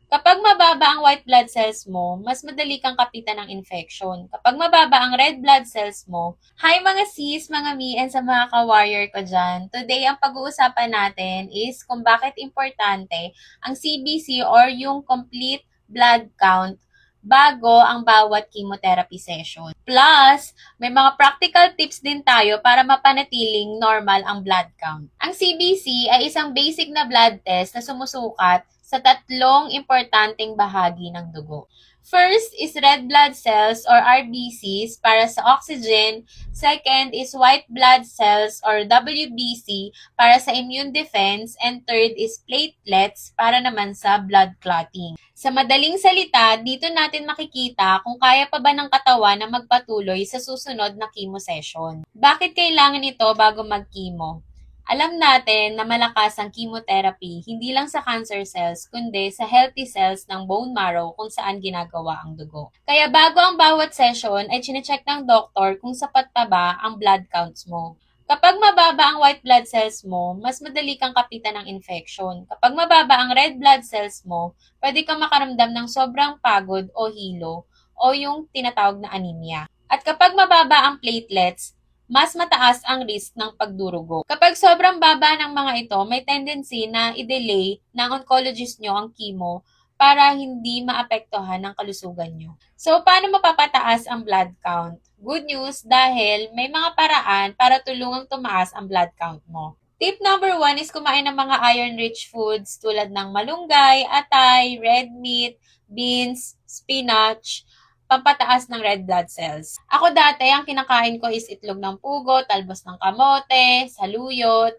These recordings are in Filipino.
Kapag mababa ang white blood cells mo, mas madali kang kapitan ng infection. Kapag mababa ang red blood cells mo, hi mga sis, mga me, and sa mga ka-warrior ko dyan. Today, ang pag-uusapan natin is kung bakit importante ang CBC or yung complete blood count bago ang bawat chemotherapy session. Plus, may mga practical tips din tayo para mapanatiling normal ang blood count. Ang CBC ay isang basic na blood test na sumusukat sa tatlong importanteng bahagi ng dugo. First is red blood cells or RBCs para sa oxygen. Second is white blood cells or WBC para sa immune defense. And third is platelets para naman sa blood clotting. Sa madaling salita, dito natin makikita kung kaya pa ba ng katawan na magpatuloy sa susunod na chemo session. Bakit kailangan ito bago mag-chemo? Alam natin na malakas ang chemotherapy hindi lang sa cancer cells kundi sa healthy cells ng bone marrow kung saan ginagawa ang dugo. Kaya bago ang bawat session ay chinecheck ng doktor kung sapat pa ba ang blood counts mo. Kapag mababa ang white blood cells mo, mas madali kang kapitan ng infection. Kapag mababa ang red blood cells mo, pwede kang makaramdam ng sobrang pagod o hilo o yung tinatawag na anemia. At kapag mababa ang platelets, mas mataas ang risk ng pagdurugo. Kapag sobrang baba ng mga ito, may tendency na i-delay ng oncologist nyo ang chemo para hindi maapektuhan ng kalusugan nyo. So, paano mapapataas ang blood count? Good news dahil may mga paraan para tulungang tumaas ang blood count mo. Tip number 1 is kumain ng mga iron-rich foods tulad ng malunggay, atay, red meat, beans, spinach, pampataas ng red blood cells. Ako dati, ang kinakain ko is itlog ng pugo, talbos ng kamote, saluyot,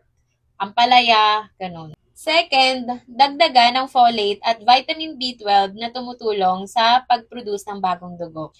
ampalaya, ganun. Second, dagdagan ng folate at vitamin B12 na tumutulong sa pag-produce ng bagong dugo.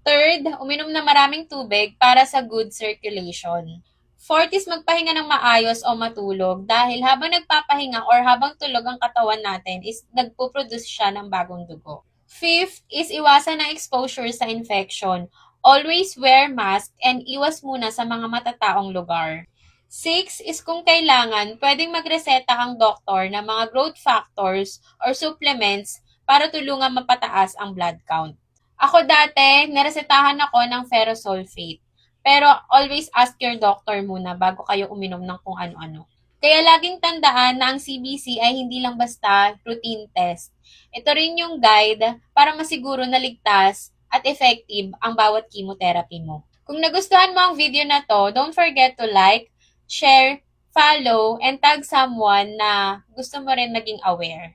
Third, uminom na maraming tubig para sa good circulation. Fourth is magpahinga ng maayos o matulog dahil habang nagpapahinga or habang tulog ang katawan natin is nagpo-produce siya ng bagong dugo. Fifth is iwasan ng exposure sa infection. Always wear mask and iwas muna sa mga matataong lugar. Six is kung kailangan, pwedeng magreseta ang doktor ng mga growth factors or supplements para tulungan mapataas ang blood count. Ako dati, naresetahan ako ng ferrosulfate. Pero always ask your doctor muna bago kayo uminom ng kung ano-ano. Kaya laging tandaan na ang CBC ay hindi lang basta routine test. Ito rin yung guide para masiguro na ligtas at effective ang bawat chemotherapy mo. Kung nagustuhan mo ang video na to, don't forget to like, share, follow, and tag someone na gusto mo rin maging aware.